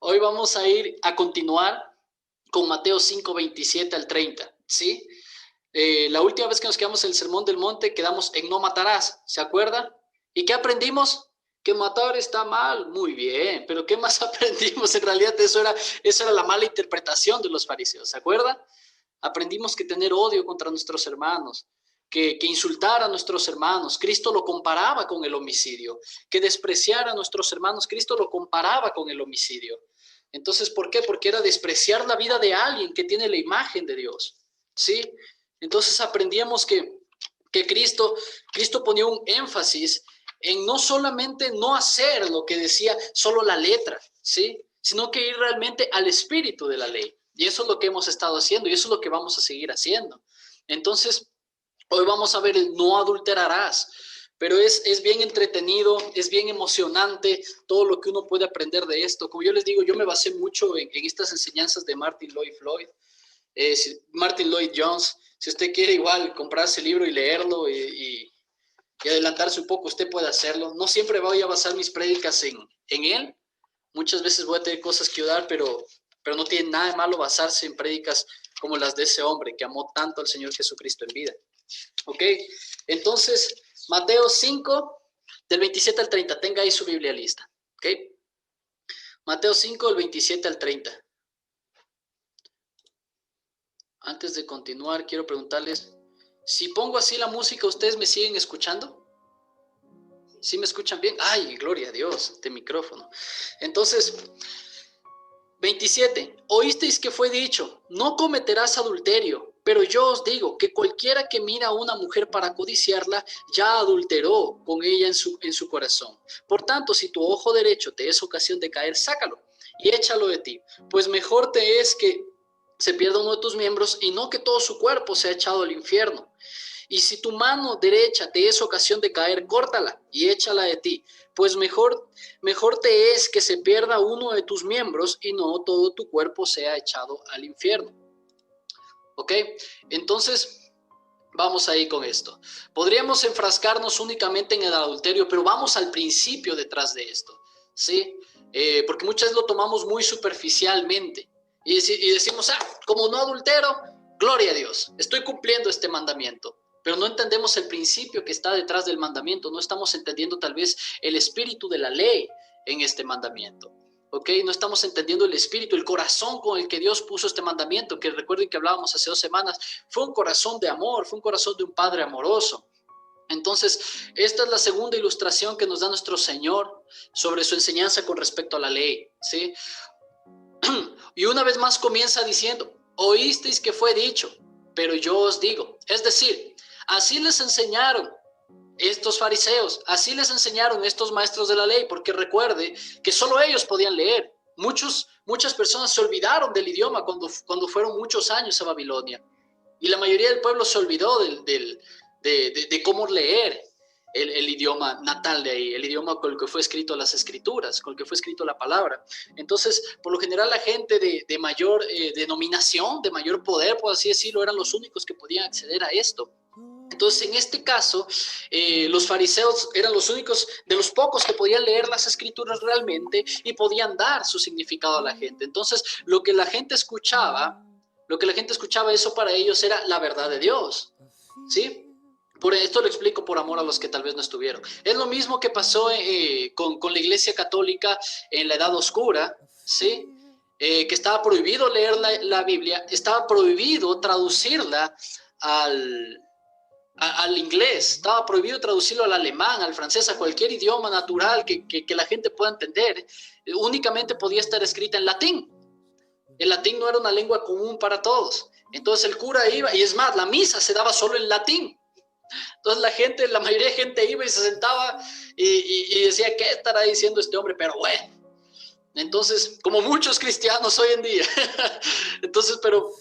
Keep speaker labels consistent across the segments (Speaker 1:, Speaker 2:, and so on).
Speaker 1: Hoy vamos a ir a continuar con Mateo 5, 27 al 30, ¿sí? La última vez que nos quedamos en el Sermón del Monte, quedamos en no matarás, ¿se acuerda? ¿Y qué aprendimos? Que matar está mal, muy bien, pero ¿qué más aprendimos? En realidad eso era la mala interpretación de los fariseos, ¿se acuerda? Aprendimos que tener odio contra nuestros hermanos, que insultar a nuestros hermanos, Cristo lo comparaba con el homicidio, que despreciar a nuestros hermanos, Cristo lo comparaba con el homicidio. Entonces, ¿por qué? Porque era despreciar la vida de alguien que tiene la imagen de Dios, ¿sí? Entonces aprendíamos que Cristo ponía un énfasis en no solamente no hacer lo que decía solo la letra, ¿sí? Sino que ir realmente al espíritu de la ley. Y eso es lo que hemos estado haciendo y eso es lo que vamos a seguir haciendo. Entonces, hoy vamos a ver el no adulterarás, pero es bien entretenido, es bien emocionante todo lo que uno puede aprender de esto. Como yo les digo, yo me basé mucho en estas enseñanzas de Martin Lloyd Jones. Si usted quiere igual comprarse el libro y leerlo y adelantarse un poco, usted puede hacerlo. No siempre voy a basar mis prédicas en él. Muchas veces voy a tener cosas que dar, pero no tiene nada de malo basarse en prédicas como las de ese hombre que amó tanto al Señor Jesucristo en vida. ¿Ok? Entonces, Mateo 5, del 27 al 30. Tenga ahí su Biblia lista. ¿Ok? Mateo 5, del 27 al 30. Antes de continuar, quiero preguntarles, si pongo así la música, ¿ustedes me siguen escuchando? ¿Sí me escuchan bien? ¡Ay, gloria a Dios! Este micrófono. Entonces, 27. Oísteis que fue dicho, no cometerás adulterio, pero yo os digo que cualquiera que mira a una mujer para codiciarla, ya adulteró con ella en su corazón. Por tanto, si tu ojo derecho te es ocasión de caer, sácalo y échalo de ti, pues mejor te es que se pierda uno de tus miembros y no que todo su cuerpo sea echado al infierno. Y si tu mano derecha te es ocasión de caer, córtala y échala de ti, pues mejor te es que se pierda uno de tus miembros y no todo tu cuerpo sea echado al infierno. ¿Ok? Entonces, vamos ahí con esto. Podríamos enfrascarnos únicamente en el adulterio, pero vamos al principio detrás de esto, ¿sí? Porque muchas veces lo tomamos muy superficialmente y decimos, como no adultero, gloria a Dios, estoy cumpliendo este mandamiento. Pero no entendemos el principio que está detrás del mandamiento, no estamos entendiendo tal vez el espíritu de la ley en este mandamiento. ¿Ok? No estamos entendiendo el espíritu, el corazón con el que Dios puso este mandamiento, que recuerden que hablábamos hace 2 semanas, fue un corazón de amor, fue un corazón de un padre amoroso. Entonces, esta es la segunda ilustración que nos da nuestro Señor sobre su enseñanza con respecto a la ley, ¿sí? Y una vez más comienza diciendo, oísteis que fue dicho, pero yo os digo. Es decir, así les enseñaron estos fariseos, así les enseñaron estos maestros de la ley, porque recuerde que solo ellos podían leer. Muchas personas se olvidaron del idioma cuando fueron muchos años a Babilonia. Y la mayoría del pueblo se olvidó de cómo leer el idioma natal de ahí, el idioma con el que fue escrito las escrituras, con el que fue escrito la palabra. Entonces, por lo general, la gente de mayor denominación, de mayor poder, por así decirlo, eran los únicos que podían acceder a esto. Entonces, en este caso, los fariseos eran los únicos de los pocos que podían leer las escrituras realmente y podían dar su significado a la gente. Entonces, lo que la gente escuchaba, eso para ellos era la verdad de Dios, ¿sí? Por esto lo explico por amor a los que tal vez no estuvieron. Es lo mismo que pasó con la Iglesia Católica en la Edad Oscura, ¿sí? Que estaba prohibido leer la Biblia, estaba prohibido traducirla al inglés, estaba prohibido traducirlo al alemán, al francés, a cualquier idioma natural que la gente pueda entender. Únicamente podía estar escrita en latín. El latín no era una lengua común para todos. Entonces el cura iba, y es más, la misa se daba solo en latín. Entonces la mayoría de gente iba y se sentaba y decía, ¿qué estará diciendo este hombre? Pero bueno, entonces, como muchos cristianos hoy en día. Entonces, pero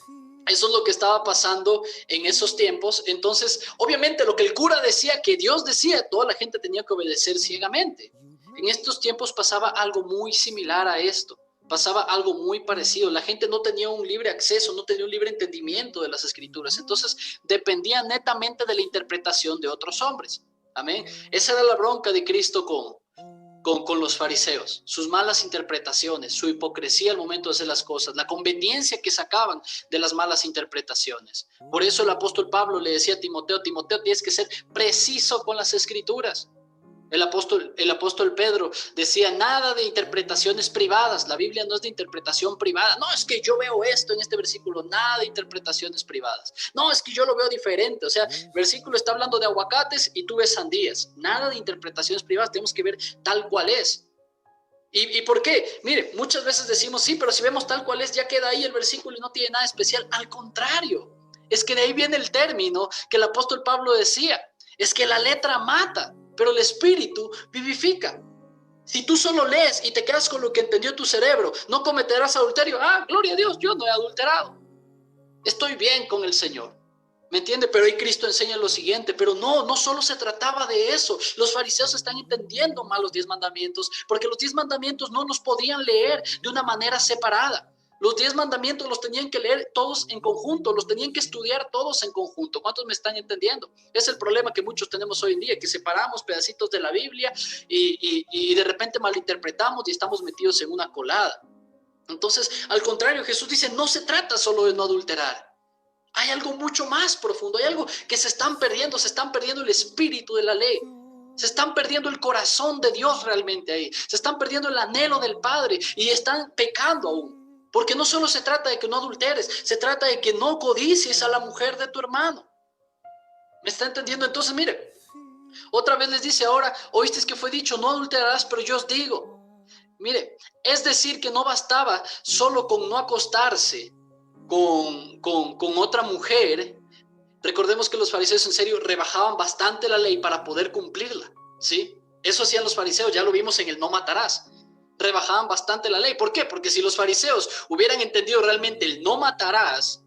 Speaker 1: eso es lo que estaba pasando en esos tiempos. Entonces, obviamente lo que el cura decía, que Dios decía, toda la gente tenía que obedecer ciegamente. En estos tiempos pasaba algo muy similar a esto. Pasaba algo muy parecido. La gente no tenía un libre acceso, no tenía un libre entendimiento de las escrituras. Entonces, dependía netamente de la interpretación de otros hombres. Amén. Esa era la bronca de Cristo con los fariseos, sus malas interpretaciones, su hipocresía al momento de hacer las cosas, la conveniencia que sacaban de las malas interpretaciones. Por eso el apóstol Pablo le decía a Timoteo, Timoteo, tienes que ser preciso con las escrituras. El apóstol Pedro decía, nada de interpretaciones privadas. La Biblia no es de interpretación privada. No, es que yo veo esto en este versículo, nada de interpretaciones privadas. No, es que yo lo veo diferente. O sea, el versículo está hablando de aguacates y tú ves sandías. Nada de interpretaciones privadas, tenemos que ver tal cual es. ¿Y por qué? Mire, muchas veces decimos, sí, pero si vemos tal cual es, ya queda ahí el versículo y no tiene nada especial. Al contrario, es que de ahí viene el término que el apóstol Pablo decía, es que la letra mata, pero el espíritu vivifica. Si tú solo lees y te quedas con lo que entendió tu cerebro, no cometerás adulterio. Ah, gloria a Dios, yo no he adulterado. Estoy bien con el Señor. ¿Me entiende? Pero ahí Cristo enseña lo siguiente, pero no solo se trataba de eso. Los fariseos están entendiendo mal los 10 mandamientos, porque los 10 mandamientos no los podían leer de una manera separada. Los 10 mandamientos los tenían que leer todos en conjunto, los tenían que estudiar todos en conjunto. ¿Cuántos me están entendiendo? Es el problema que muchos tenemos hoy en día, que separamos pedacitos de la Biblia y de repente malinterpretamos y estamos metidos en una colada. Entonces, al contrario, Jesús dice, no se trata solo de no adulterar. Hay algo mucho más profundo, hay algo que se están perdiendo el espíritu de la ley. Se están perdiendo el corazón de Dios realmente ahí. Se están perdiendo el anhelo del Padre y están pecando aún. Porque no solo se trata de que no adulteres, se trata de que no codicies a la mujer de tu hermano. ¿Me está entendiendo? Entonces, mire, otra vez les dice ahora, oísteis que fue dicho, no adulterarás, pero yo os digo. Mire, es decir que no bastaba solo con no acostarse con otra mujer. Recordemos que los fariseos en serio rebajaban bastante la ley para poder cumplirla, ¿sí? Eso hacían los fariseos, ya lo vimos en el no matarás. Rebajaban bastante la ley. ¿Por qué? Porque si los fariseos hubieran entendido realmente el no matarás,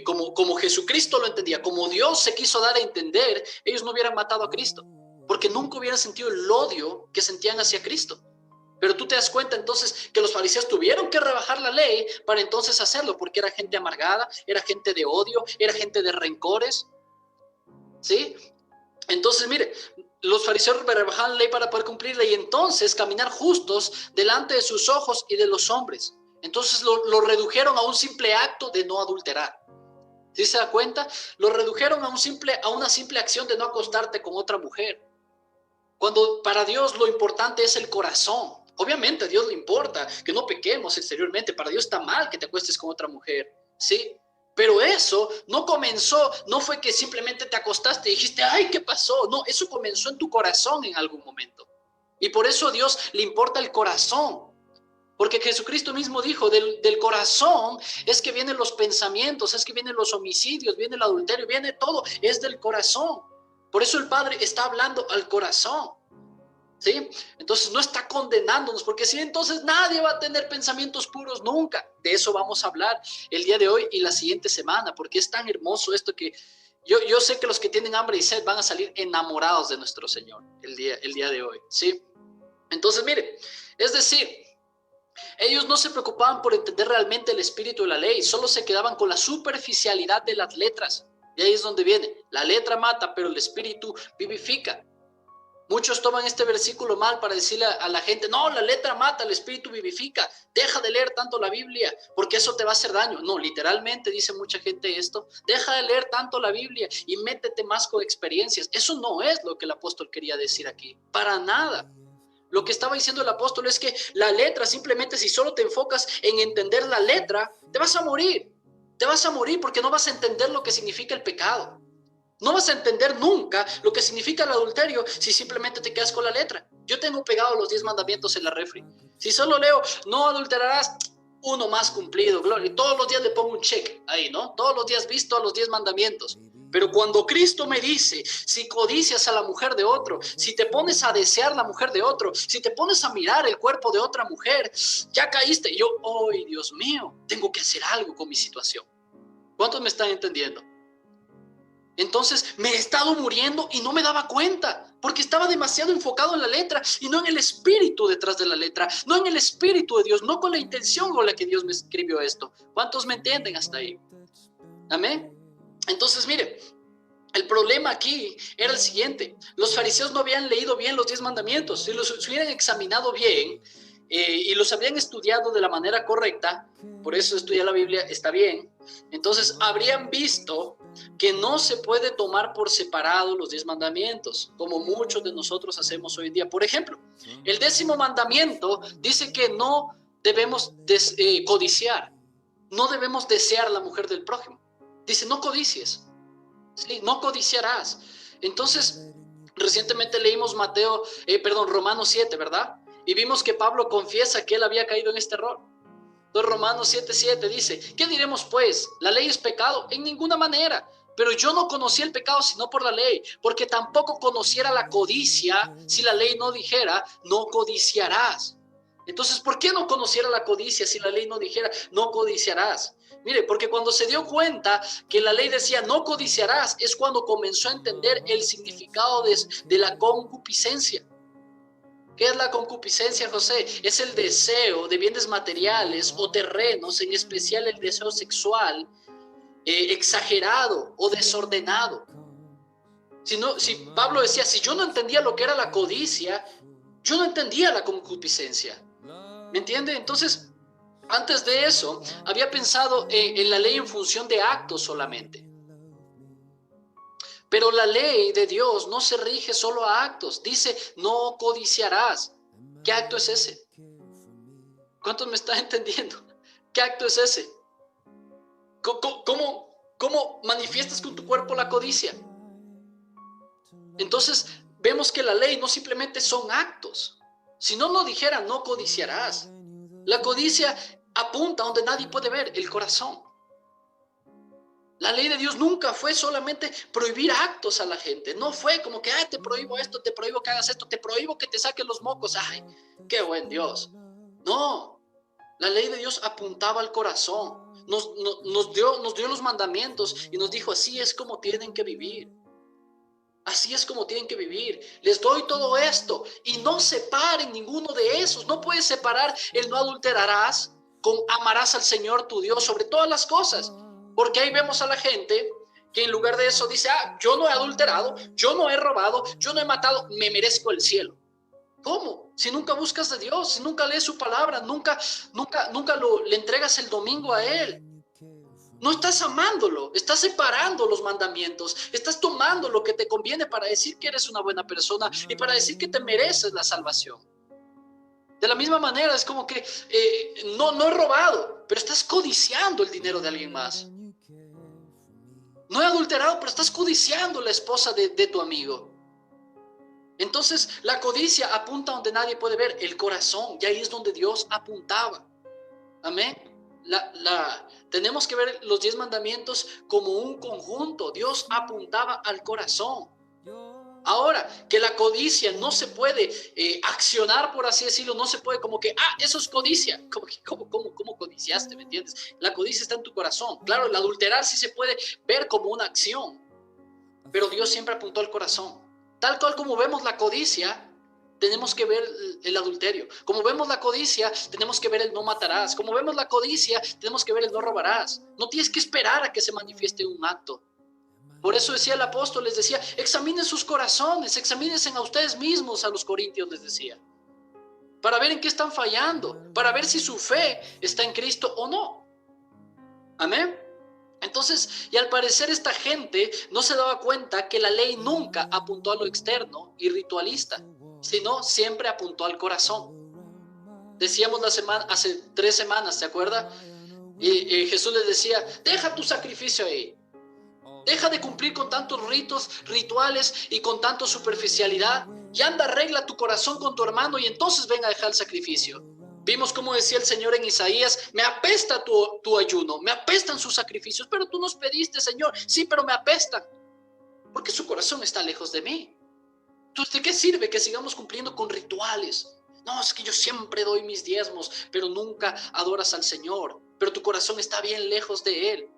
Speaker 1: como Jesucristo lo entendía, como Dios se quiso dar a entender, ellos no hubieran matado a Cristo, porque nunca hubieran sentido el odio que sentían hacia Cristo. Pero tú te das cuenta entonces que los fariseos tuvieron que rebajar la ley para entonces hacerlo, porque era gente amargada, era gente de odio, era gente de rencores, ¿sí? Entonces, mire, los fariseos rebajaban la ley para poder cumplirla y entonces caminar justos delante de sus ojos y de los hombres. Entonces lo redujeron a un simple acto de no adulterar. ¿Sí se da cuenta? Lo redujeron a una simple acción de no acostarte con otra mujer. Cuando para Dios lo importante es el corazón. Obviamente a Dios le importa que no pequemos exteriormente. Para Dios está mal que te acuestes con otra mujer, ¿sí? Pero eso no comenzó, no fue que simplemente te acostaste y dijiste, ay, ¿qué pasó? No, eso comenzó en tu corazón en algún momento. Y por eso a Dios le importa el corazón. Porque Jesucristo mismo dijo, del corazón es que vienen los pensamientos, es que vienen los homicidios, viene el adulterio, viene todo, es del corazón. Por eso el Padre está hablando al corazón, ¿sí? Entonces no está condenándonos, porque si entonces nadie va a tener pensamientos puros nunca. De eso vamos a hablar el día de hoy y la siguiente semana, porque es tan hermoso esto que yo sé que los que tienen hambre y sed van a salir enamorados de nuestro Señor el día de hoy, ¿sí? Entonces, mire, es decir, ellos no se preocupaban por entender realmente el espíritu de la ley, solo se quedaban con la superficialidad de las letras. Y ahí es donde viene, la letra mata, pero el espíritu vivifica. Muchos toman este versículo mal para decirle a la gente, no, la letra mata, el espíritu vivifica, deja de leer tanto la Biblia, porque eso te va a hacer daño. No, literalmente dice mucha gente esto, deja de leer tanto la Biblia y métete más con experiencias. Eso no es lo que el apóstol quería decir aquí, para nada. Lo que estaba diciendo el apóstol es que la letra, simplemente si solo te enfocas en entender la letra, te vas a morir. Te vas a morir porque no vas a entender lo que significa el pecado. No vas a entender nunca lo que significa el adulterio si simplemente te quedas con la letra. Yo tengo pegado los 10 mandamientos en la refri. Si solo leo, no adulterarás, uno más cumplido, gloria. Todos los días le pongo un check ahí, ¿no? Todos los días visto a los 10 mandamientos. Pero cuando Cristo me dice, si codicias a la mujer de otro, si te pones a desear la mujer de otro, si te pones a mirar el cuerpo de otra mujer, ya caíste. Y yo, ¡ay, Dios mío! Tengo que hacer algo con mi situación. ¿Cuántos me están entendiendo? Entonces me he estado muriendo y no me daba cuenta, porque estaba demasiado enfocado en la letra y no en el espíritu detrás de la letra, no en el espíritu de Dios, no con la intención con la que Dios me escribió esto. ¿Cuántos me entienden hasta ahí? Amén. Entonces, mire, El problema aquí era el siguiente: los fariseos no habían leído bien los 10 mandamientos. Si los hubieran examinado bien y los habían estudiado de la manera correcta, por eso estudiar la Biblia está bien, entonces habrían visto que no se puede tomar por separado los 10 mandamientos, como muchos de nosotros hacemos hoy en día. Por ejemplo, el 10º mandamiento dice que no debemos codiciar, no debemos desear la mujer del prójimo. Dice, no codicies. Sí, no codiciarás. Entonces, recientemente leímos Romanos 7, ¿verdad? Y vimos que Pablo confiesa que él había caído en este error. Entonces, Romanos 7:7 dice, ¿qué diremos pues? ¿La ley es pecado? En ninguna manera. Pero yo no conocí el pecado sino por la ley, porque tampoco conociera la codicia si la ley no dijera, no codiciarás. Entonces, ¿por qué no conociera la codicia si la ley no dijera, no codiciarás? Mire, porque cuando se dio cuenta que la ley decía, no codiciarás, es cuando comenzó a entender el significado de la concupiscencia. ¿Qué es la concupiscencia, José? Es el deseo de bienes materiales o terrenos, en especial el deseo sexual, exagerado o desordenado. Si Pablo decía, si yo no entendía lo que era la codicia, yo no entendía la concupiscencia. ¿Me entiende? Entonces, antes de eso, había pensado en la ley en función de actos solamente. Pero la ley de Dios no se rige solo a actos. Dice, no codiciarás. ¿Qué acto es ese? ¿Cuántos me están entendiendo? ¿Qué acto es ese? ¿Cómo manifiestas con tu cuerpo la codicia? Entonces, vemos que la ley no simplemente son actos. Si no dijera, no codiciarás. La codicia apunta a donde nadie puede ver, el corazón. La ley de Dios nunca fue solamente prohibir actos a la gente. No fue como que, te prohíbo esto, te prohíbo que hagas esto, te prohíbo que te saques los mocos. ¡Ay, qué buen Dios! No, la ley de Dios apuntaba al corazón. Nos dio los mandamientos y nos dijo, así es como tienen que vivir. Así es como tienen que vivir. Les doy todo esto y no separen ninguno de esos. No puedes separar el no adulterarás con amarás al Señor tu Dios sobre todas las cosas. Porque ahí vemos a la gente que en lugar de eso dice, yo no he adulterado, yo no he robado, yo no he matado, me merezco el cielo. ¿Cómo? Si nunca buscas de Dios, si nunca lees su palabra, nunca le entregas el domingo a Él. No estás amándolo, estás separando los mandamientos, estás tomando lo que te conviene para decir que eres una buena persona y para decir que te mereces la salvación. De la misma manera, es como que no he robado, pero estás codiciando el dinero de alguien más. No he adulterado, pero estás codiciando la esposa de tu amigo. Entonces, la codicia apunta donde nadie puede ver, el corazón, y ahí es donde Dios apuntaba. Amén. Tenemos que ver los 10 mandamientos como un conjunto. Dios apuntaba al corazón. Ahora, que la codicia no se puede accionar, por así decirlo, no se puede como que, eso es codicia. ¿Cómo codiciaste? ¿Me entiendes? La codicia está en tu corazón. Claro, el adulterar sí se puede ver como una acción, pero Dios siempre apuntó al corazón. Tal cual como vemos la codicia, tenemos que ver el adulterio. Como vemos la codicia, tenemos que ver el no matarás. Como vemos la codicia, tenemos que ver el no robarás. No tienes que esperar a que se manifieste un acto. Por eso decía el apóstol, les decía, examinen sus corazones, examínense a ustedes mismos, a los corintios les decía, para ver en qué están fallando, para ver si su fe está en Cristo o no. Amén. Entonces, y al parecer esta gente no se daba cuenta que la ley nunca apuntó a lo externo y ritualista, sino siempre apuntó al corazón. Decíamos hace 3 semanas, ¿se acuerda? Y Jesús les decía, deja tu sacrificio ahí. Deja de cumplir con tantos ritos, rituales y con tanta superficialidad. Y anda, arregla tu corazón con tu hermano y entonces ven a dejar el sacrificio. Vimos como decía el Señor en Isaías, me apesta tu ayuno, me apestan sus sacrificios, pero tú nos pediste, Señor. Sí, pero me apestan, porque su corazón está lejos de mí. Entonces, ¿de qué sirve que sigamos cumpliendo con rituales? No, es que yo siempre doy mis diezmos, pero nunca adoras al Señor, pero tu corazón está bien lejos de Él.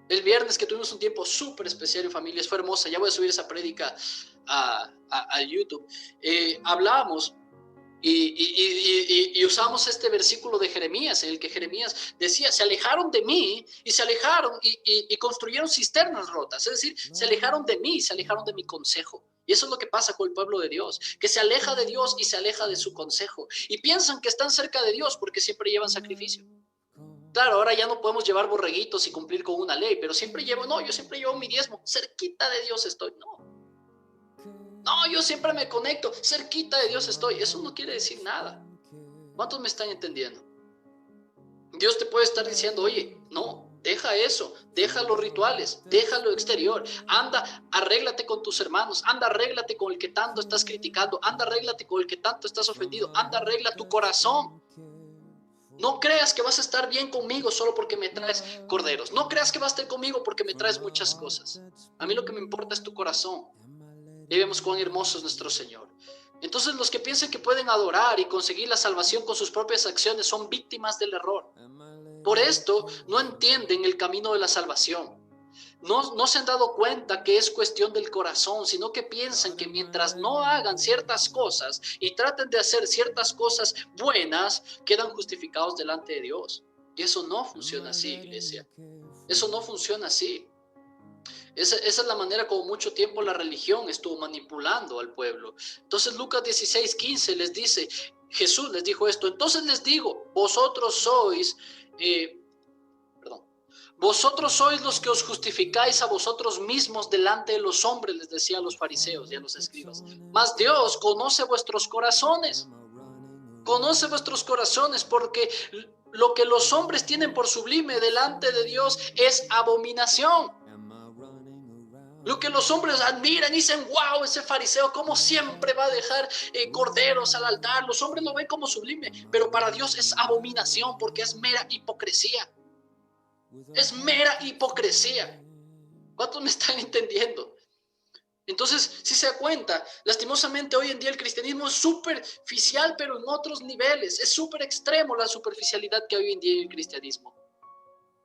Speaker 1: El viernes que tuvimos un tiempo súper especial en familias, fue hermosa, ya voy a subir esa prédica a YouTube, hablábamos Y usamos este versículo de Jeremías, en el que Jeremías decía, se alejaron de mí y se alejaron y construyeron cisternas rotas. Es decir, se alejaron de mí, se alejaron de mi consejo. Y eso es lo que pasa con el pueblo de Dios, que se aleja de Dios y se aleja de su consejo. Y piensan que están cerca de Dios porque siempre llevan sacrificio. Claro, ahora ya no podemos llevar borreguitos y cumplir con una ley, pero yo siempre llevo mi diezmo, cerquita de Dios estoy. No, yo siempre me conecto, cerquita de Dios estoy. Eso no quiere decir nada. ¿Cuántos me están entendiendo? Dios te puede estar diciendo, oye, no, deja eso, deja los rituales, deja lo exterior, anda, arréglate con tus hermanos, anda, arréglate con el que tanto estás criticando, anda, arréglate con el que tanto estás ofendido, anda, arregla tu corazón. No creas que vas a estar bien conmigo solo porque me traes corderos. No creas que vas a estar conmigo porque me traes muchas cosas. A mí lo que me importa es tu corazón. Y vemos cuán hermoso es nuestro Señor. Entonces los que piensan que pueden adorar y conseguir la salvación con sus propias acciones son víctimas del error. Por esto no entienden el camino de la salvación. No se han dado cuenta que es cuestión del corazón, sino que piensan que mientras no hagan ciertas cosas y traten de hacer ciertas cosas buenas, quedan justificados delante de Dios. Y eso no funciona así, iglesia. Eso no funciona así. Esa es la manera como mucho tiempo la religión estuvo manipulando al pueblo. Entonces Lucas 16:15 les dice, Jesús les dijo esto, entonces les digo, vosotros sois los que os justificáis a vosotros mismos delante de los hombres, les decía a los fariseos y a los escribas. Mas Dios conoce vuestros corazones. Conoce vuestros corazones porque lo que los hombres tienen por sublime delante de Dios es abominación. Lo que los hombres admiran y dicen, wow, ese fariseo como siempre va a dejar corderos al altar. Los hombres lo ven como sublime, pero para Dios es abominación porque es mera hipocresía. Es mera hipocresía. ¿Cuántos me están entendiendo? Entonces, si se da cuenta, lastimosamente hoy en día el cristianismo es superficial, pero en otros niveles. Es súper extremo la superficialidad que hay hoy en día en el cristianismo.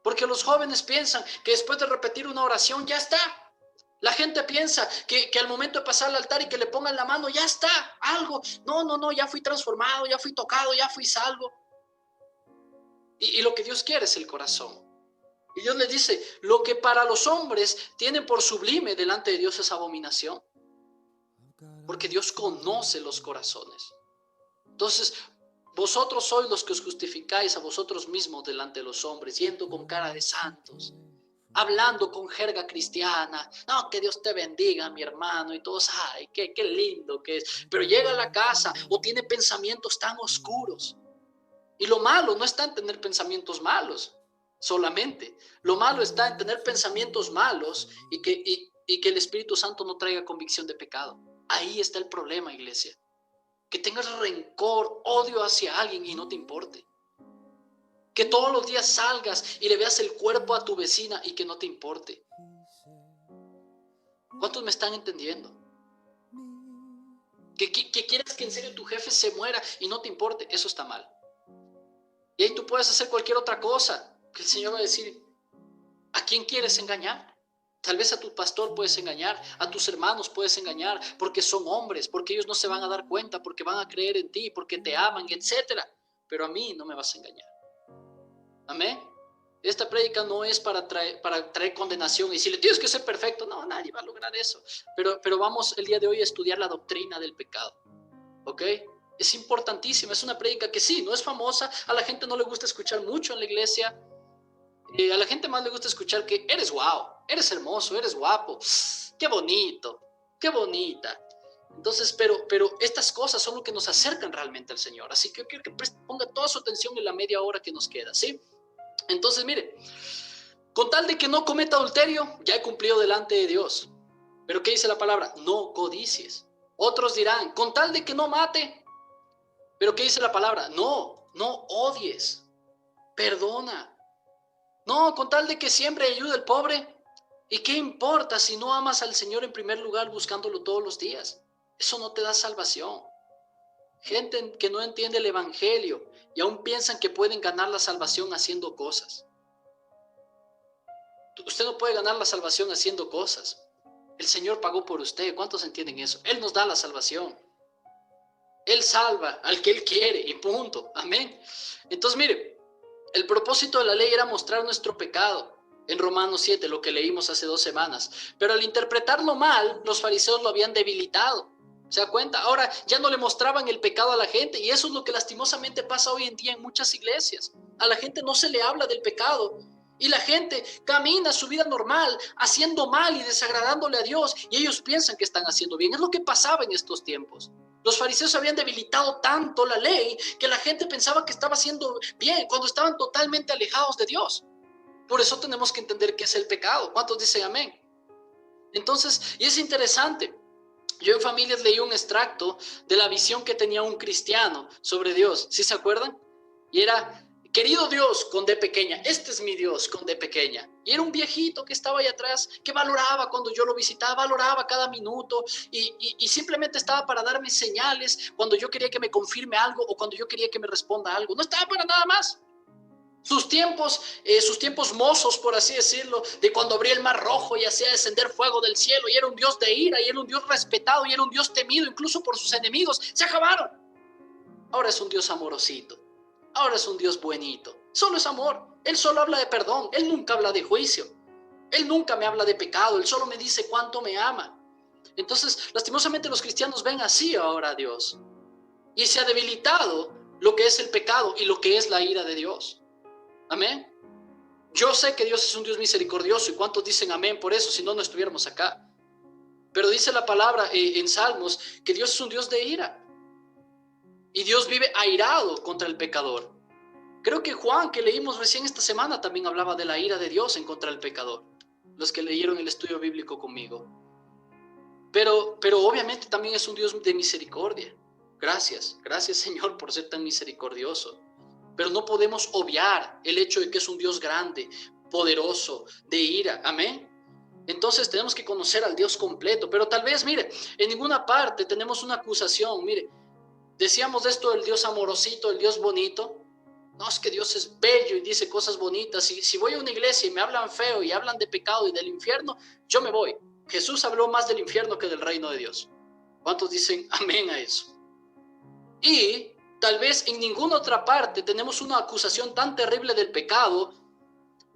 Speaker 1: Porque los jóvenes piensan que después de repetir una oración ya está. La gente piensa que al momento de pasar al altar y que le pongan la mano ya está, algo. No, ya fui transformado, ya fui tocado, ya fui salvo. Y lo que Dios quiere es el corazón. Y Dios les dice, lo que para los hombres tienen por sublime delante de Dios es abominación. Porque Dios conoce los corazones. Entonces, vosotros sois los que os justificáis a vosotros mismos delante de los hombres, yendo con cara de santos, hablando con jerga cristiana. No, que Dios te bendiga, mi hermano. Y todos, ay, qué lindo que es. Pero llega a la casa o tiene pensamientos tan oscuros. Y lo malo no está en tener pensamientos malos solamente. Lo malo está en tener pensamientos malos y que el Espíritu Santo no traiga convicción de pecado. Ahí está el problema, iglesia. Que tengas rencor, odio hacia alguien y no te importe. Que todos los días salgas y le veas el cuerpo a tu vecina y que no te importe. ¿Cuántos me están entendiendo? Que quieras que en serio tu jefe se muera y no te importe. Eso está mal. Y ahí tú puedes hacer cualquier otra cosa. Que el Señor va a decir, ¿a quién quieres engañar? Tal vez a tu pastor puedes engañar, a tus hermanos puedes engañar, porque son hombres, porque ellos no se van a dar cuenta, porque van a creer en ti, porque te aman, etc. Pero a mí no me vas a engañar. Amén. Esta prédica no es para traer condenación y si le tienes que ser perfecto, no, nadie va a lograr eso. Pero vamos el día de hoy a estudiar la doctrina del pecado. ¿Ok? Es importantísima, es una prédica que sí, no es famosa, a la gente no le gusta escuchar mucho en la iglesia. A la gente más le gusta escuchar que eres guau, eres hermoso, eres guapo, qué bonito, qué bonita. Entonces, pero estas cosas son lo que nos acercan realmente al Señor. Así que yo quiero que ponga toda su atención en la media hora que nos queda, ¿sí? Entonces, mire, con tal de que no cometa adulterio, ya he cumplido delante de Dios. Pero ¿qué dice la palabra? No codicies. Otros dirán, con tal de que no mate. Pero ¿qué dice la palabra? No odies. Perdona. No, con tal de que siempre ayude al pobre. ¿Y qué importa si no amas al Señor en primer lugar buscándolo todos los días? Eso no te da salvación. Gente que no entiende el evangelio y aún piensan que pueden ganar la salvación haciendo cosas. Usted no puede ganar la salvación haciendo cosas. El Señor pagó por usted. ¿Cuántos entienden eso? Él nos da la salvación. Él salva al que Él quiere y punto. Amén. Entonces, mire, el propósito de la ley era mostrar nuestro pecado. En Romanos 7, lo que leímos hace 2 semanas. Pero al interpretarlo mal, los fariseos lo habían debilitado. ¿Se da cuenta? Ahora ya no le mostraban el pecado a la gente, y eso es lo que lastimosamente pasa hoy en día en muchas iglesias. A la gente no se le habla del pecado, y la gente camina su vida normal, haciendo mal y desagradándole a Dios, y ellos piensan que están haciendo bien. Es lo que pasaba en estos tiempos. Los fariseos habían debilitado tanto la ley que la gente pensaba que estaba haciendo bien cuando estaban totalmente alejados de Dios. Por eso tenemos que entender qué es el pecado. ¿Cuántos dicen amén? Entonces, y es interesante. Yo en Familias leí un extracto de la visión que tenía un cristiano sobre Dios. ¿Sí se acuerdan? Y era: querido Dios con D pequeña, este es mi Dios con D pequeña. Y era un viejito que estaba ahí atrás, que valoraba cuando yo lo visitaba, valoraba cada minuto, y simplemente estaba para darme señales cuando yo quería que me confirme algo o cuando yo quería que me responda algo. No estaba para nada más. Sus tiempos mozos, por así decirlo, de cuando abría el mar rojo y hacía descender fuego del cielo, y era un Dios de ira, y era un Dios respetado, y era un Dios temido incluso por sus enemigos, se acabaron. Ahora es un Dios amorosito, ahora es un Dios buenito, solo es amor. Él solo habla de perdón, Él nunca habla de juicio, Él nunca me habla de pecado, Él solo me dice cuánto me ama. Entonces, lastimosamente los cristianos ven así ahora a Dios, y se ha debilitado lo que es el pecado y lo que es la ira de Dios. Amén. Yo sé que Dios es un Dios misericordioso, y cuántos dicen amén por eso, si no, no estuviéramos acá. Pero dice la palabra en Salmos que Dios es un Dios de ira, y Dios vive airado contra el pecador. Creo que Juan, que leímos recién esta semana, también hablaba de la ira de Dios en contra del pecador, los que leyeron el estudio bíblico conmigo. Pero obviamente también es un Dios de misericordia. Gracias Señor por ser tan misericordioso. Pero no podemos obviar el hecho de que es un Dios grande, poderoso, de ira. Amén. Entonces tenemos que conocer al Dios completo. Pero tal vez, mire, en ninguna parte tenemos una acusación. Mire, decíamos de esto del Dios amorosito, el Dios bonito. No, es que Dios es bello y dice cosas bonitas. Si voy a una iglesia y me hablan feo y hablan de pecado y del infierno, yo me voy. Jesús habló más del infierno que del reino de Dios. ¿Cuántos dicen amén a eso? Y tal vez en ninguna otra parte tenemos una acusación tan terrible del pecado,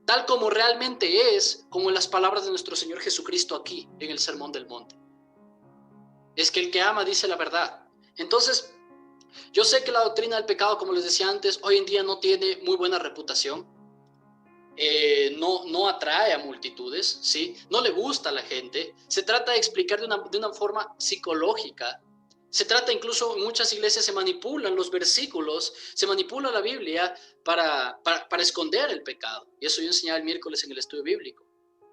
Speaker 1: tal como realmente es, como en las palabras de nuestro Señor Jesucristo aquí, en el Sermón del Monte. Es que el que ama dice la verdad. Entonces, yo sé que la doctrina del pecado, como les decía antes, hoy en día no tiene muy buena reputación. No atrae a multitudes, ¿sí? No le gusta a la gente. Se trata de explicar de una forma psicológica. Se trata, incluso en muchas iglesias se manipulan los versículos, se manipula la Biblia para esconder el pecado. Y eso yo enseñaba el miércoles en el estudio bíblico,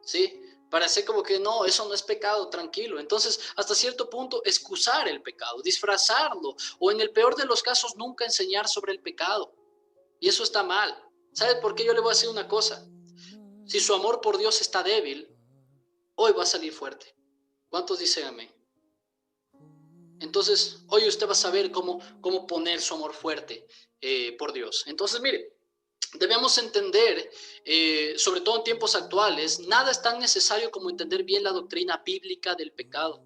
Speaker 1: ¿sí? Para hacer como que no, eso no es pecado, tranquilo. Entonces, hasta cierto punto, excusar el pecado, disfrazarlo, o en el peor de los casos, nunca enseñar sobre el pecado. Y eso está mal. ¿Sabe por qué? Yo le voy a decir una cosa. Si su amor por Dios está débil, hoy va a salir fuerte. ¿Cuántos dicen amén? Entonces, hoy usted va a saber cómo poner su amor fuerte por Dios. Entonces, mire, debemos entender, sobre todo en tiempos actuales, nada es tan necesario como entender bien la doctrina bíblica del pecado,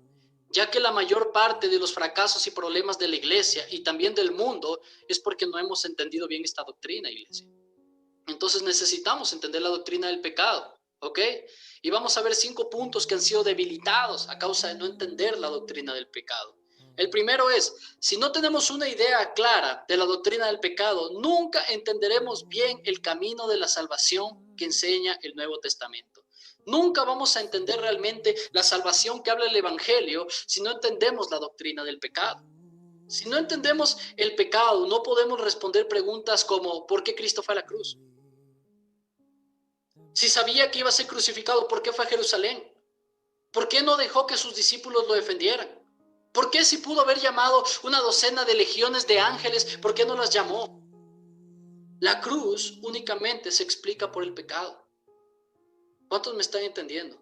Speaker 1: ya que la mayor parte de los fracasos y problemas de la iglesia y también del mundo es porque no hemos entendido bien esta doctrina, iglesia. Entonces necesitamos entender la doctrina del pecado, ¿ok? Y vamos a ver 5 puntos que han sido debilitados a causa de no entender la doctrina del pecado. El primero es: si no tenemos una idea clara de la doctrina del pecado, nunca entenderemos bien el camino de la salvación que enseña el Nuevo Testamento. Nunca vamos a entender realmente la salvación que habla el Evangelio si no entendemos la doctrina del pecado. Si no entendemos el pecado, no podemos responder preguntas como ¿por qué Cristo fue a la cruz? Si sabía que iba a ser crucificado, ¿por qué fue a Jerusalén? ¿Por qué no dejó que sus discípulos lo defendieran? ¿Por qué, si pudo haber llamado una docena de legiones de ángeles, por qué no las llamó? La cruz únicamente se explica por el pecado. ¿Cuántos me están entendiendo?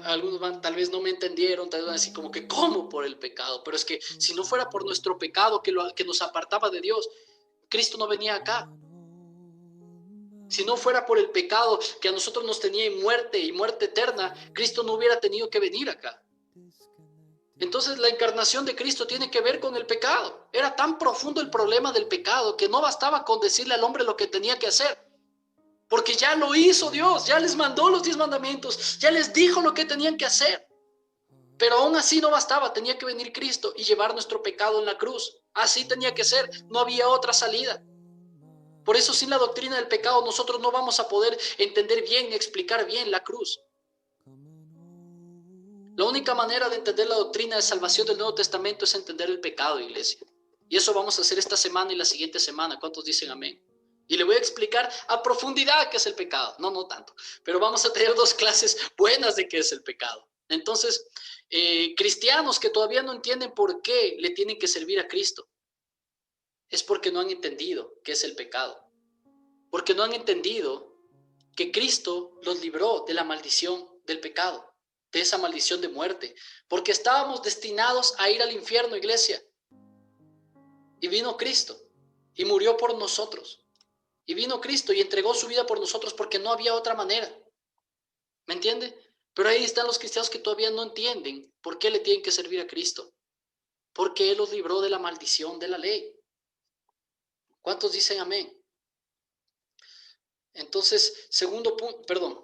Speaker 1: Algunos tal vez no me entendieron, tal vez van a decir como que ¿cómo por el pecado? Pero es que si no fuera por nuestro pecado que nos apartaba de Dios, Cristo no venía acá. Si no fuera por el pecado que a nosotros nos tenía en muerte y muerte eterna, Cristo no hubiera tenido que venir acá. Entonces la encarnación de Cristo tiene que ver con el pecado. Era tan profundo el problema del pecado que no bastaba con decirle al hombre lo que tenía que hacer. Porque ya lo hizo Dios, ya les mandó los 10 mandamientos, ya les dijo lo que tenían que hacer. Pero aún así no bastaba, tenía que venir Cristo y llevar nuestro pecado en la cruz. Así tenía que ser, no había otra salida. Por eso sin la doctrina del pecado nosotros no vamos a poder entender bien ni explicar bien la cruz. La única manera de entender la doctrina de salvación del Nuevo Testamento es entender el pecado, iglesia. Y eso vamos a hacer esta semana y la siguiente semana. ¿Cuántos dicen amén? Y le voy a explicar a profundidad qué es el pecado. No tanto. Pero vamos a tener 2 clases buenas de qué es el pecado. Entonces, cristianos que todavía no entienden por qué le tienen que servir a Cristo, es porque no han entendido qué es el pecado. Porque no han entendido que Cristo los libró de la maldición del pecado, de esa maldición de muerte. Porque estábamos destinados a ir al infierno, iglesia. Y vino Cristo y murió por nosotros. Y vino Cristo y entregó su vida por nosotros porque no había otra manera. ¿Me entiende? Pero ahí están los cristianos que todavía no entienden por qué le tienen que servir a Cristo. Porque Él los libró de la maldición de la ley. ¿Cuántos dicen amén? Entonces, segundo punto, perdón.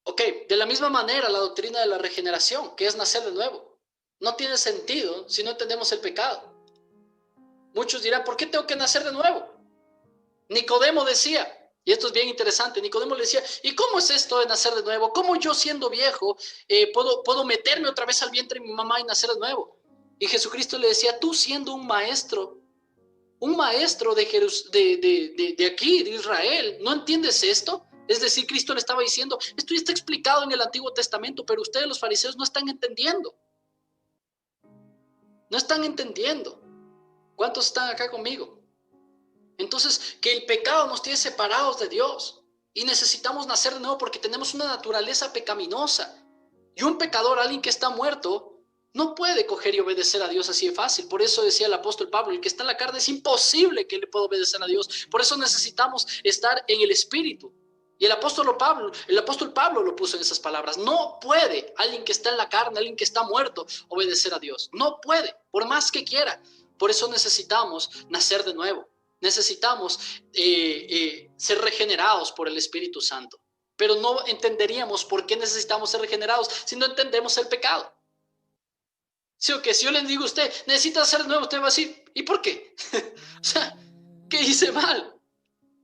Speaker 1: Ok, de la misma manera la doctrina de la regeneración, que es nacer de nuevo, no tiene sentido si no entendemos el pecado. Muchos dirán, ¿por qué tengo que nacer de nuevo? Nicodemo decía, y esto es bien interesante, Nicodemo le decía, ¿y cómo es esto de nacer de nuevo? ¿Cómo yo siendo viejo puedo meterme otra vez al vientre de mi mamá y nacer de nuevo? Y Jesucristo le decía, tú siendo un maestro de aquí, de Israel, ¿no entiendes esto? Es decir, Cristo le estaba diciendo, esto ya está explicado en el Antiguo Testamento, pero ustedes los fariseos no están entendiendo. No están entendiendo. ¿Cuántos están acá conmigo? Entonces, que el pecado nos tiene separados de Dios y necesitamos nacer de nuevo porque tenemos una naturaleza pecaminosa. Y un pecador, alguien que está muerto, no puede coger y obedecer a Dios así de fácil. Por eso decía el apóstol Pablo, el que está en la carne es imposible que le pueda obedecer a Dios. Por eso necesitamos estar en el Espíritu. Y el apóstol Pablo lo puso en esas palabras. No puede alguien que está en la carne, alguien que está muerto, obedecer a Dios. No puede, por más que quiera. Por eso necesitamos nacer de nuevo. Necesitamos ser regenerados por el Espíritu Santo. Pero no entenderíamos por qué necesitamos ser regenerados si no entendemos el pecado. ¿Sí o qué? Si yo le digo a usted, necesita ser nuevo, usted va a decir, ¿y por qué? O sea, ¿qué hice mal?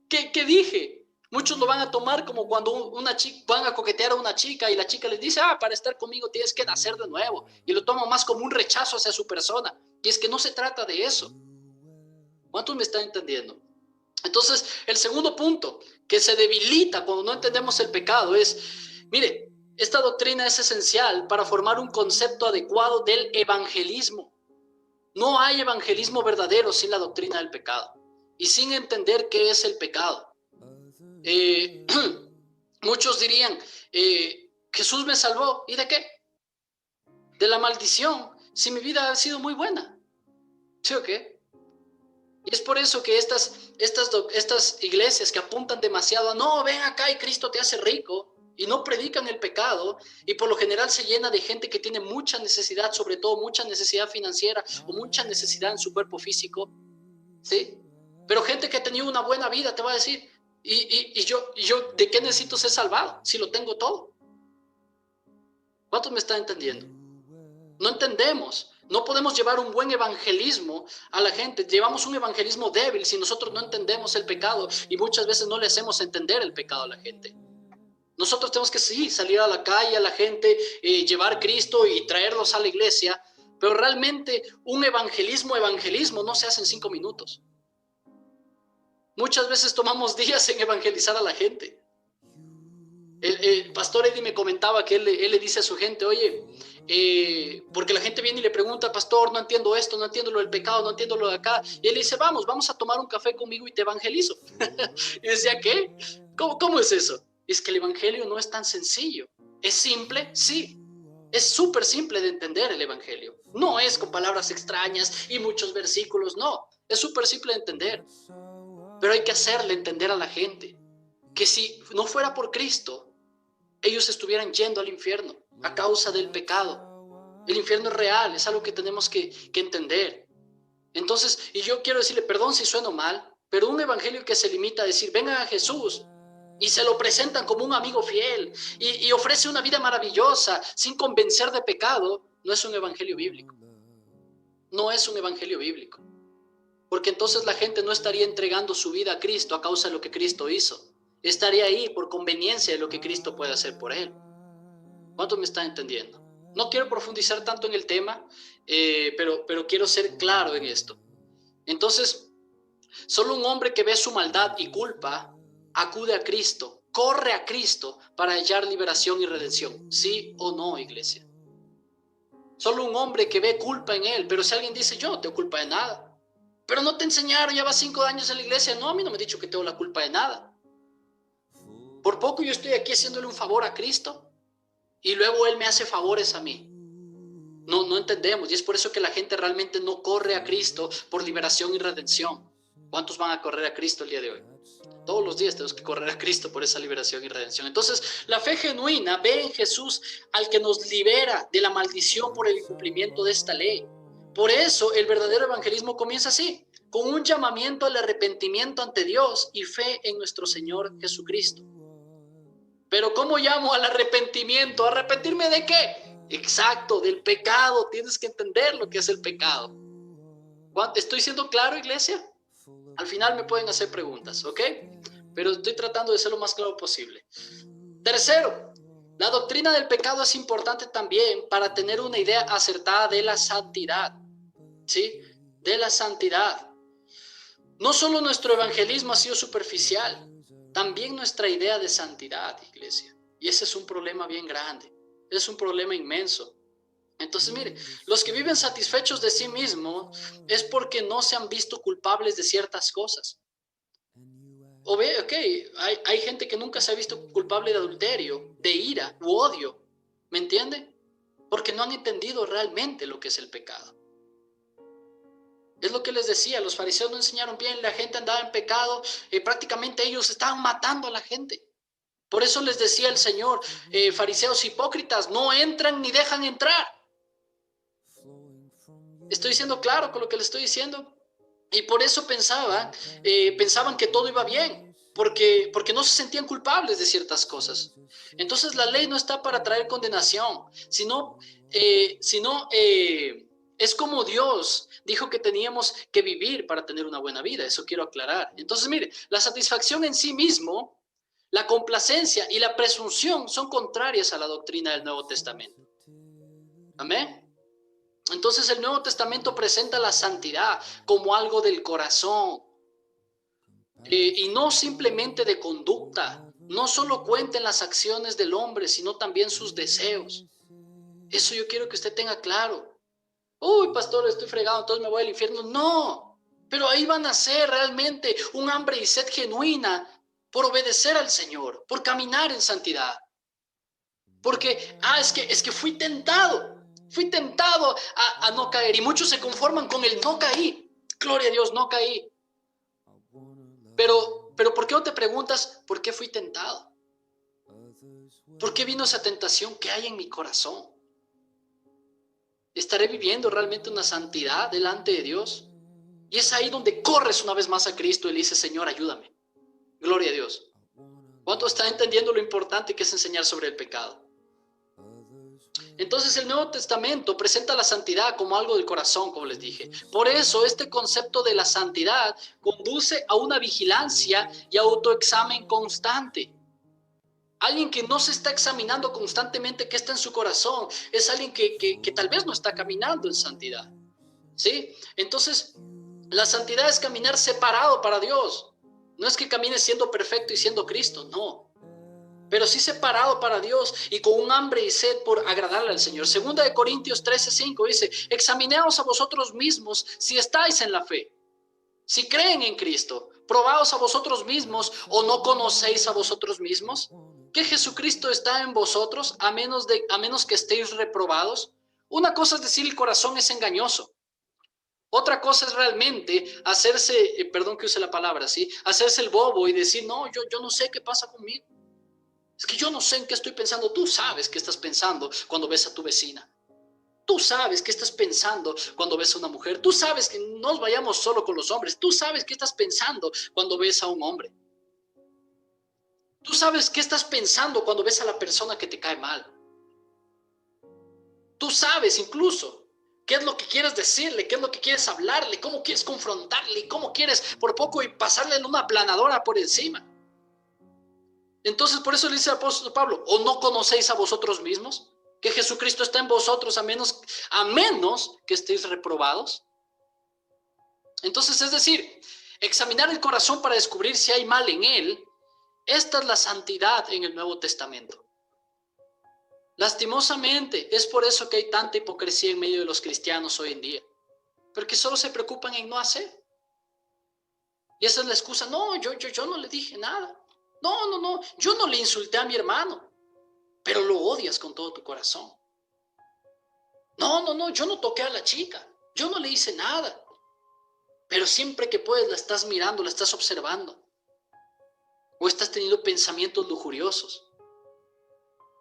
Speaker 1: ¿Qué dije? Muchos lo van a tomar como cuando una chica, van a coquetear a una chica y la chica les dice, para estar conmigo tienes que nacer de nuevo. Y lo toman más como un rechazo hacia su persona. Y es que no se trata de eso. ¿Cuántos me están entendiendo? Entonces, el segundo punto que se debilita cuando no entendemos el pecado es, mire, esta doctrina es esencial para formar un concepto adecuado del evangelismo. No hay evangelismo verdadero sin la doctrina del pecado y sin entender qué es el pecado. Muchos dirían, Jesús me salvó. ¿Y de qué? De la maldición, si mi vida ha sido muy buena. ¿Sí o qué? Y es por eso que estas iglesias que apuntan demasiado a, no, ven acá y Cristo te hace rico, y no predican el pecado, y por lo general se llena de gente que tiene mucha necesidad, sobre todo mucha necesidad financiera o mucha necesidad en su cuerpo físico, ¿sí? Pero gente que ha tenido una buena vida te va a decir, ¿y yo de qué necesito ser salvado si lo tengo todo? ¿Cuántos me están entendiendo? No entendemos. No podemos llevar un buen evangelismo a la gente. Llevamos un evangelismo débil si nosotros no entendemos el pecado y muchas veces no le hacemos entender el pecado a la gente. Nosotros tenemos que sí, salir a la calle a la gente, llevar Cristo y traerlos a la iglesia, pero realmente un evangelismo no se hace en 5 minutos. Muchas veces tomamos días en evangelizar a la gente. El pastor Eddie me comentaba que él le dice a su gente, oye, porque la gente viene y le pregunta, pastor, no entiendo esto, no entiendo lo del pecado, no entiendo lo de acá. Y él le dice, vamos a tomar un café conmigo y te evangelizo. Y decía, ¿qué? ¿Cómo es eso? Es que el evangelio no es tan sencillo. ¿Es simple? Sí. Es súper simple de entender el evangelio. No es con palabras extrañas y muchos versículos, no. Es súper simple de entender. Pero hay que hacerle entender a la gente que si no fuera por Cristo, ellos estuvieran yendo al infierno a causa del pecado. El infierno es real, es algo que tenemos que entender. Entonces, y yo quiero decirle, perdón si sueno mal, pero un evangelio que se limita a decir, vengan a Jesús, y se lo presentan como un amigo fiel, y ofrece una vida maravillosa, sin convencer de pecado, no es un evangelio bíblico. No es un evangelio bíblico. Porque entonces la gente no estaría entregando su vida a Cristo a causa de lo que Cristo hizo. Estaría ahí por conveniencia de lo que Cristo puede hacer por él. ¿Cuántos me están entendiendo? No quiero profundizar tanto en el tema, pero quiero ser claro en esto. Entonces, solo un hombre que ve su maldad y culpa acude a Cristo, corre a Cristo para hallar liberación y redención. ¿Sí o no, iglesia? Solo un hombre que ve culpa en él. Pero si alguien dice, yo no tengo culpa de nada. Pero no te enseñaron, llevas 5 años en la iglesia. No, a mí no me han dicho que tengo la culpa de nada. Por poco yo estoy aquí haciéndole un favor a Cristo y luego Él me hace favores a mí. No entendemos, y es por eso que la gente realmente no corre a Cristo por liberación y redención. ¿Cuántos van a correr a Cristo el día de hoy? Todos los días tenemos que correr a Cristo por esa liberación y redención. Entonces, la fe genuina ve en Jesús al que nos libera de la maldición por el incumplimiento de esta ley. Por eso, el verdadero evangelismo comienza así, con un llamamiento al arrepentimiento ante Dios y fe en nuestro Señor Jesucristo. Pero ¿cómo llamo al arrepentimiento? ¿Arrepentirme de qué? Exacto, del pecado. Tienes que entender lo que es el pecado. ¿Estoy siendo claro, iglesia? Al final me pueden hacer preguntas, ¿ok? Pero estoy tratando de ser lo más claro posible. Tercero, la doctrina del pecado es importante también para tener una idea acertada de la santidad, ¿sí? De la santidad. No solo nuestro evangelismo ha sido superficial, también nuestra idea de santidad, iglesia. Y ese es un problema bien grande, es un problema inmenso. Entonces, mire, los que viven satisfechos de sí mismos es porque no se han visto culpables de ciertas cosas. O ve, ok, hay gente que nunca se ha visto culpable de adulterio, de ira u odio, ¿me entiende? Porque no han entendido realmente lo que es el pecado. Es lo que les decía, los fariseos no enseñaron bien, la gente andaba en pecado, prácticamente ellos estaban matando a la gente. Por eso les decía el Señor, fariseos hipócritas, no entran ni dejan entrar. ¿Estoy siendo claro con lo que les estoy diciendo? Y por eso pensaban que todo iba bien, porque no se sentían culpables de ciertas cosas. Entonces la ley no está para traer condenación, sino es como Dios dijo que teníamos que vivir para tener una buena vida. Eso quiero aclarar. Entonces, mire, la satisfacción en sí mismo, la complacencia y la presunción son contrarias a la doctrina del Nuevo Testamento. Amén. Entonces el Nuevo Testamento presenta la santidad como algo del corazón y no simplemente de conducta. No solo cuenten las acciones del hombre, sino también sus deseos. Eso yo quiero que usted tenga claro. Uy, pastor, estoy fregado, entonces me voy al infierno. No, pero ahí van a ser realmente un hambre y sed genuina por obedecer al Señor, por caminar en santidad. Porque, es que fui tentado a no caer. Y muchos se conforman con el no caí. Gloria a Dios, no caí. Pero ¿por qué no te preguntas por qué fui tentado? ¿Por qué vino esa tentación que hay en mi corazón? ¿Estaré viviendo realmente una santidad delante de Dios? Y es ahí donde corres una vez más a Cristo y le dices, Señor, ayúdame. Gloria a Dios. ¿Cuánto está entendiendo lo importante que es enseñar sobre el pecado? Entonces el Nuevo Testamento presenta la santidad como algo del corazón, como les dije. Por eso este concepto de la santidad conduce a una vigilancia y autoexamen constante. Alguien que no se está examinando constantemente qué está en su corazón es alguien que tal vez no está caminando en santidad. ¿Sí? Entonces, la santidad es caminar separado para Dios. No es que camines siendo perfecto y siendo Cristo, no. Pero sí separado para Dios y con un hambre y sed por agradarle al Señor. Segunda de Corintios 13:5 dice, examinaos a vosotros mismos si estáis en la fe, si creen en Cristo, probaos a vosotros mismos o no conocéis a vosotros mismos, que Jesucristo está en vosotros a menos que estéis reprobados. Una cosa es decir, el corazón es engañoso. Otra cosa es realmente hacerse, perdón que use la palabra, ¿sí? Hacerse el bobo y decir, no, yo no sé qué pasa conmigo. Es que yo no sé en qué estoy pensando. Tú sabes qué estás pensando cuando ves a tu vecina. Tú sabes qué estás pensando cuando ves a una mujer. Tú sabes que no nos vayamos solo con los hombres. Tú sabes qué estás pensando cuando ves a un hombre. Tú sabes qué estás pensando cuando ves a la persona que te cae mal. Tú sabes incluso qué es lo que quieres decirle, qué es lo que quieres hablarle, cómo quieres confrontarle, cómo quieres por poco y pasarle en una aplanadora por encima. Entonces, por eso le dice el apóstol Pablo, ¿o no conocéis a vosotros mismos? Que Jesucristo está en vosotros a menos que estéis reprobados. Entonces, es decir, examinar el corazón para descubrir si hay mal en él. Esta es la santidad en el Nuevo Testamento. Lastimosamente, es por eso que hay tanta hipocresía en medio de los cristianos hoy en día. Porque solo se preocupan en no hacer. Y esa es la excusa. No, yo no le dije nada. No, yo no le insulté a mi hermano. Pero lo odias con todo tu corazón. No, yo no toqué a la chica. Yo no le hice nada. Pero siempre que puedes la estás mirando, la estás observando. O estás teniendo pensamientos lujuriosos.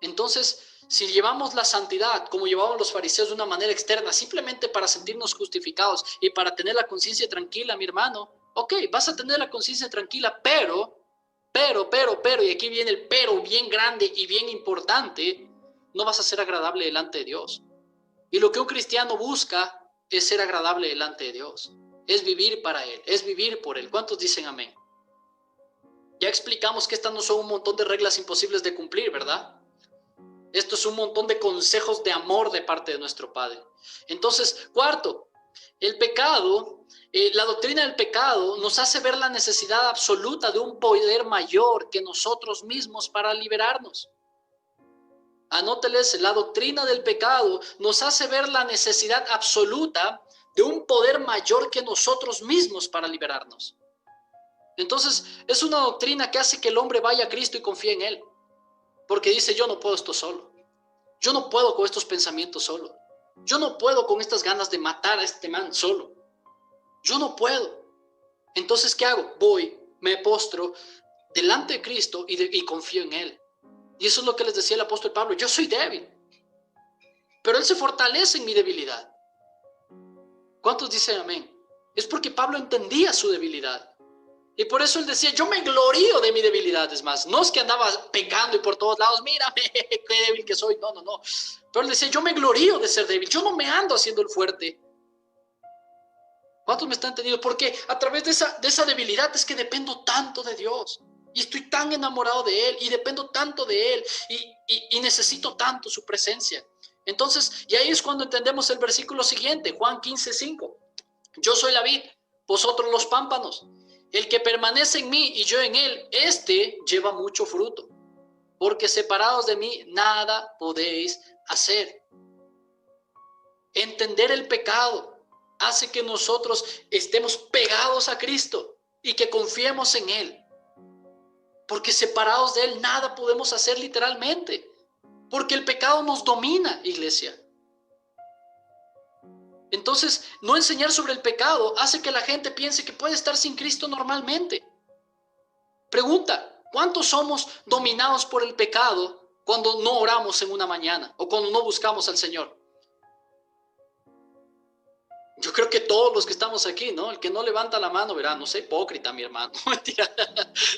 Speaker 1: Entonces, si llevamos la santidad como llevaban los fariseos de una manera externa, simplemente para sentirnos justificados y para tener la conciencia tranquila, mi hermano, ok, vas a tener la conciencia tranquila, pero, y aquí viene el pero bien grande y bien importante, no vas a ser agradable delante de Dios. Y lo que un cristiano busca es ser agradable delante de Dios, es vivir para Él, es vivir por Él. ¿Cuántos dicen amén? Ya explicamos que estas no son un montón de reglas imposibles de cumplir, ¿verdad? Esto es un montón de consejos de amor de parte de nuestro Padre. Entonces, cuarto, el pecado, la doctrina del pecado nos hace ver la necesidad absoluta de un poder mayor que nosotros mismos para liberarnos. Anóteles, la doctrina del pecado nos hace ver la necesidad absoluta de un poder mayor que nosotros mismos para liberarnos. Entonces, es una doctrina que hace que el hombre vaya a Cristo y confíe en Él. Porque dice, yo no puedo esto solo. Yo no puedo con estos pensamientos solo. Yo no puedo con estas ganas de matar a este man solo. Yo no puedo. Entonces, ¿qué hago? Voy, me postro delante de Cristo y confío en Él. Y eso es lo que les decía el apóstol Pablo. Yo soy débil, pero Él se fortalece en mi debilidad. ¿Cuántos dicen amén? Es porque Pablo entendía su debilidad. Y por eso él decía, yo me glorío de mi debilidad. Es más, no es que andaba pecando y por todos lados, mírame, qué débil que soy. No. Pero él decía, yo me glorío de ser débil. Yo no me ando haciendo el fuerte. ¿Cuántos me están entendiendo? Porque a través de esa debilidad es que dependo tanto de Dios. Y estoy tan enamorado de Él y dependo tanto de Él y necesito tanto su presencia. Entonces, y ahí es cuando entendemos el versículo siguiente, Juan 15:5. Yo soy la vid, vosotros los pámpanos. El que permanece en mí y yo en él, este lleva mucho fruto, porque separados de mí nada podéis hacer. Entender el pecado hace que nosotros estemos pegados a Cristo y que confiemos en Él, porque separados de Él nada podemos hacer literalmente, porque el pecado nos domina, iglesia. Entonces, no enseñar sobre el pecado hace que la gente piense que puede estar sin Cristo normalmente. Pregunta, ¿cuántos somos dominados por el pecado cuando no oramos en una mañana o cuando no buscamos al Señor? Yo creo que todos los que estamos aquí, ¿no? El que no levanta la mano, verá, no sé, hipócrita, mi hermano. Mentira.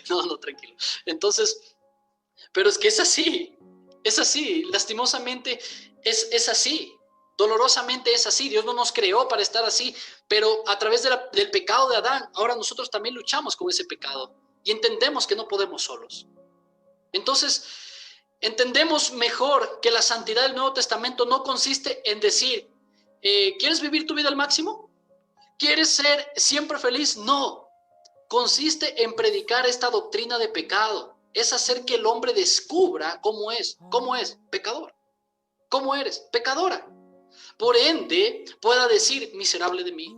Speaker 1: No, tranquilo. Entonces, pero es que es así, lastimosamente es así. Dolorosamente es así. Dios no nos creó para estar así, pero a través del pecado de Adán, ahora nosotros también luchamos con ese pecado y entendemos que no podemos solos. Entonces, entendemos mejor que la santidad del Nuevo Testamento no consiste en decir, ¿quieres vivir tu vida al máximo? ¿Quieres ser siempre feliz? No. Consiste en predicar esta doctrina de pecado. Es hacer que el hombre descubra cómo es pecador. ¿Cómo eres? Pecadora. Por ende, pueda decir, miserable de mí.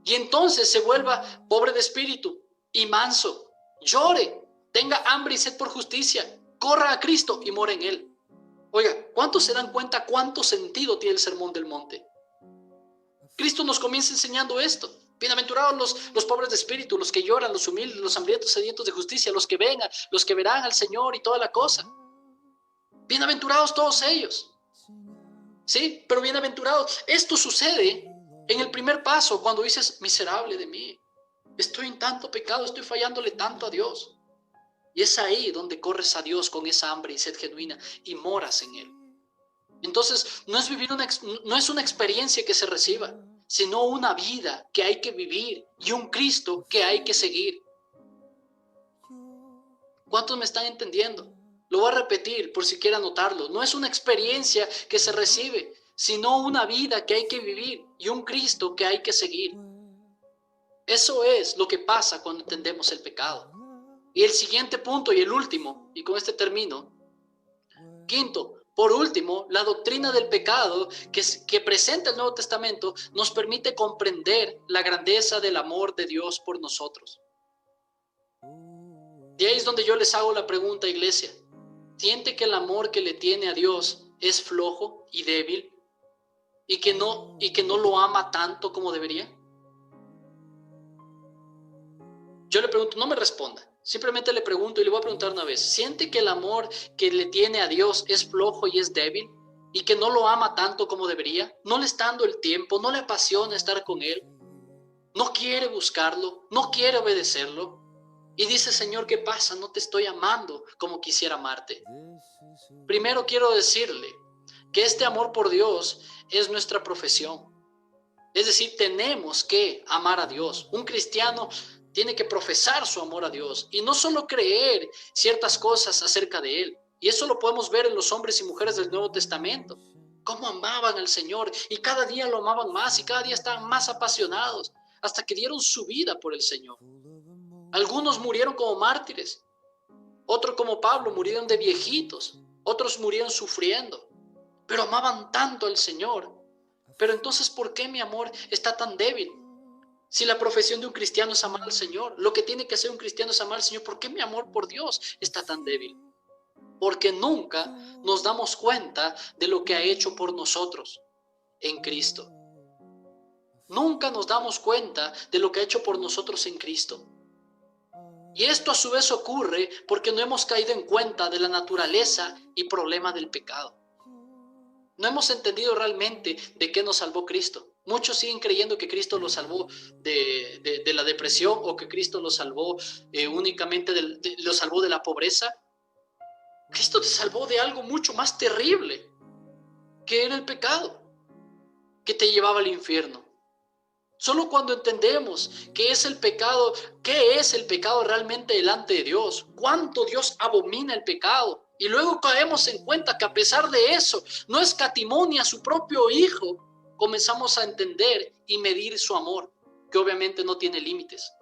Speaker 1: Y entonces se vuelva pobre de espíritu y manso. Llore, tenga hambre y sed por justicia. Corra a Cristo y mora en Él. Oiga, ¿cuántos se dan cuenta cuánto sentido tiene el sermón del monte? Cristo nos comienza enseñando esto. Bienaventurados los pobres de espíritu, los que lloran, los humildes, los hambrientos, sedientos de justicia, los que vengan, los que verán al Señor y toda la cosa. Bienaventurados todos ellos. ¿sí? Pero bienaventurados. Esto sucede en el primer paso, cuando dices, miserable de mí. Estoy en tanto pecado, estoy fallándole tanto a Dios. Y es ahí donde corres a Dios con esa hambre y sed genuina y moras en Él. Entonces, no es una experiencia que se reciba, sino una vida que hay que vivir y un Cristo que hay que seguir. ¿Cuántos me están entendiendo? Lo voy a repetir por si quieren anotarlo. No es una experiencia que se recibe, sino una vida que hay que vivir y un Cristo que hay que seguir. Eso es lo que pasa cuando entendemos el pecado. Y el siguiente punto y el último, y con este termino. Quinto, por último, la doctrina del pecado que presenta el Nuevo Testamento nos permite comprender la grandeza del amor de Dios por nosotros. De ahí es donde yo les hago la pregunta, iglesia. ¿Siente que el amor que le tiene a Dios es flojo y débil y que no lo ama tanto como debería? Yo le pregunto, no me responda. Simplemente le pregunto y le voy a preguntar una vez. ¿Siente que el amor que le tiene a Dios es flojo y es débil? ¿Y que no lo ama tanto como debería? ¿No le está dando el tiempo? ¿No le apasiona estar con Él? ¿No quiere buscarlo? ¿No quiere obedecerlo? Y dice, Señor, ¿qué pasa? No te estoy amando como quisiera amarte. Primero quiero decirle que este amor por Dios es nuestra profesión. Es decir, tenemos que amar a Dios. Un cristiano tiene que profesar su amor a Dios y no solo creer ciertas cosas acerca de Él. Y eso lo podemos ver en los hombres y mujeres del Nuevo Testamento. Cómo amaban al Señor y cada día lo amaban más y cada día estaban más apasionados hasta que dieron su vida por el Señor. Algunos murieron como mártires, otros como Pablo murieron de viejitos, otros murieron sufriendo, pero amaban tanto al Señor. Pero entonces, ¿por qué mi amor está tan débil? Si la profesión de un cristiano es amar al Señor, lo que tiene que hacer un cristiano es amar al Señor, ¿por qué mi amor por Dios está tan débil? Porque nunca nos damos cuenta de lo que ha hecho por nosotros en Cristo. Nunca nos damos cuenta de lo que ha hecho por nosotros en Cristo. Y esto a su vez ocurre porque no hemos caído en cuenta de la naturaleza y problema del pecado. No hemos entendido realmente de qué nos salvó Cristo. Muchos siguen creyendo que Cristo los salvó de la depresión o que Cristo los salvó únicamente los salvó de la pobreza. Cristo te salvó de algo mucho más terrible, que era el pecado, que te llevaba al infierno. Solo cuando entendemos qué es el pecado realmente delante de Dios, cuánto Dios abomina el pecado, y luego caemos en cuenta que a pesar de eso, no escatimó ni a su propio Hijo, comenzamos a entender y medir su amor, que obviamente no tiene límites.